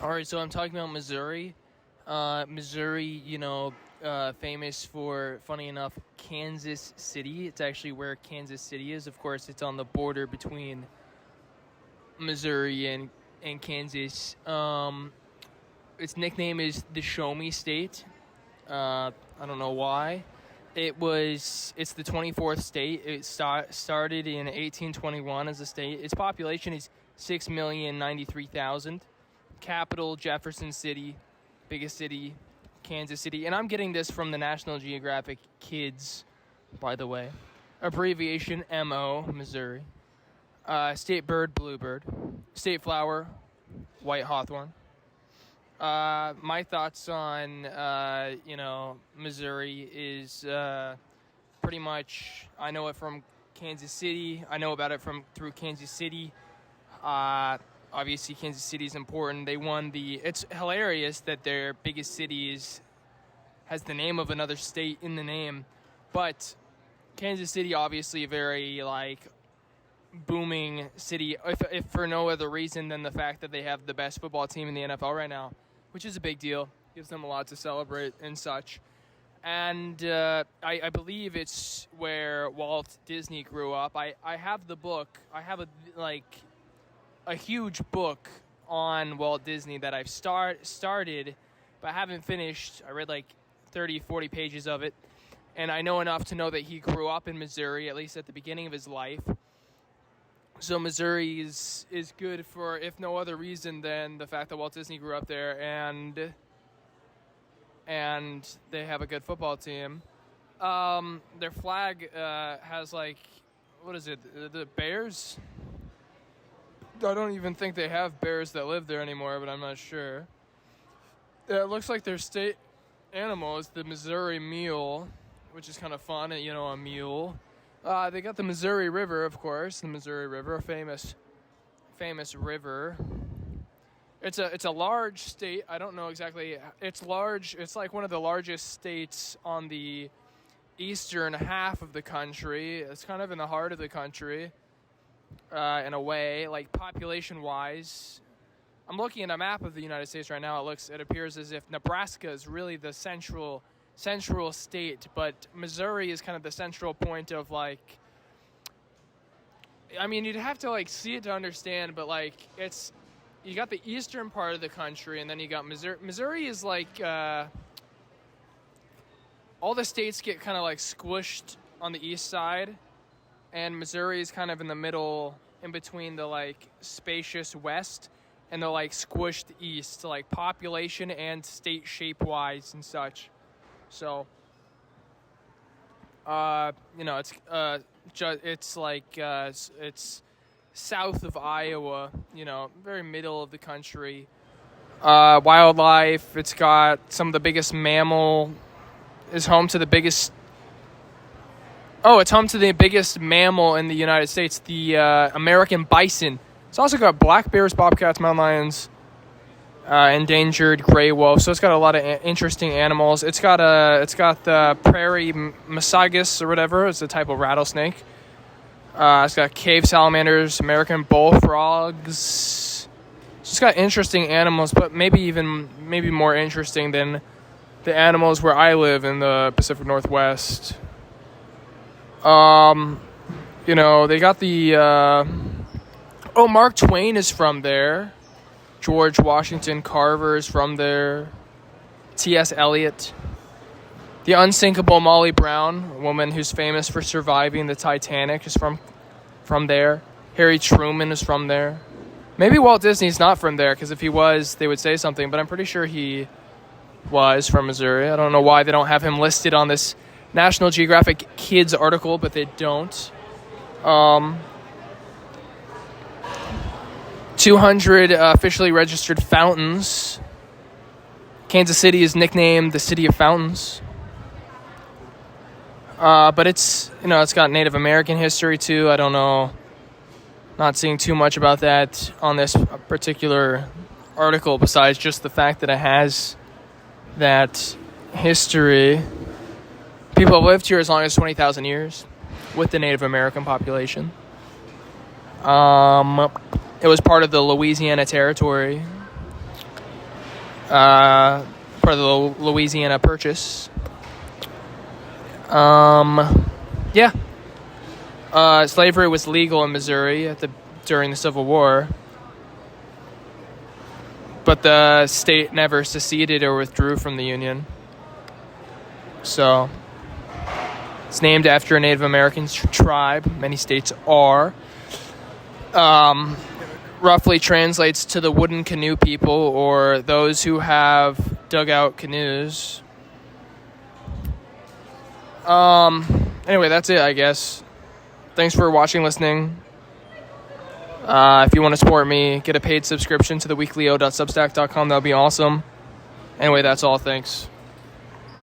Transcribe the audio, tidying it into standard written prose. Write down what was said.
All right, so I'm talking about Missouri. Missouri, famous for, funny enough, Kansas City. It's actually where Kansas City is. Of course, it's on the border between Missouri and Kansas. Its nickname is the Show Me State. I don't know why. It's the 24th state. It started in 1821 as a state. Its population is 6,093,000. Capital, Jefferson City. Biggest city, Kansas City. And I'm getting this from the National Geographic Kids, by the way. Abbreviation MO, Missouri. State bird, bluebird. State flower, white hawthorn. My thoughts on, Missouri is pretty much, I know it from Kansas City. I know about it through Kansas City. Obviously, Kansas City is important. They won it's hilarious that their biggest city has the name of another state in the name. But Kansas City, obviously, a very, booming city, if for no other reason than the fact that they have the best football team in the NFL right now, which is a big deal. Gives them a lot to celebrate and such. And I believe it's where Walt Disney grew up. I have the book. I have a huge book on Walt Disney that I've started, but I haven't finished. I read 30, 40 pages of it. And I know enough to know that he grew up in Missouri, at least at the beginning of his life. So Missouri is good for, if no other reason than the fact that Walt Disney grew up there and they have a good football team. Their flag has what is it? The bears? I don't even think they have bears that live there anymore, but I'm not sure. It looks like their state animal is the Missouri mule, which is kind of fun, a mule. They got the Missouri River, of course. The Missouri River, a famous river. It's a large state. I don't know exactly. It's large. It's one of the largest states on the eastern half of the country. It's kind of in the heart of the country, in a way, population-wise. I'm looking at a map of the United States right now. It appears as if Nebraska is really the central state, but Missouri is kind of the central point of you'd have to see it to understand, but it's, you got the eastern part of the country and then you got Missouri. Missouri is all the states get kind of squished on the east side, and Missouri is kind of in the middle, in between the spacious west and the squished east, population and state shape wise and such. So, it's south of Iowa, very middle of the country. Wildlife, it's got some of the biggest mammal, it's home to the biggest mammal in the United States, the American bison. It's also got black bears, bobcats, mountain lions, endangered gray wolf. So it's got a lot of interesting animals. It's got the prairie masagus or whatever. It's a type of rattlesnake. It's got cave salamanders, American bullfrogs. So it's got interesting animals, but maybe more interesting than the animals where I live in the Pacific Northwest. They got the Mark Twain is from there. George Washington Carver is from there. T.S. Eliot. The unsinkable Molly Brown, a woman who's famous for surviving the Titanic, is from there. Harry Truman is from there. Maybe Walt Disney's not from there, because if he was, they would say something, but I'm pretty sure he was from Missouri. I don't know why they don't have him listed on this National Geographic Kids article, but they don't. 200 officially registered fountains. Kansas City is nicknamed the City of Fountains. But it's got Native American history too. I don't know. Not seeing too much about that on this particular article, besides just the fact that it has that history. People have lived here as long as 20,000 years with the Native American population. It was part of the Louisiana Territory. part of the Louisiana Purchase. Yeah. Slavery was legal in Missouri during the Civil War, but the state never seceded or withdrew from the Union. So it's named after a Native American tribe. Many states are. Roughly translates to the wooden canoe people, or those who have dugout canoes. Anyway, that's it, I guess. Thanks for watching, listening. If you want to support me, get a paid subscription to the weeklyo.substack.com. That would be awesome. Anyway, that's all. Thanks.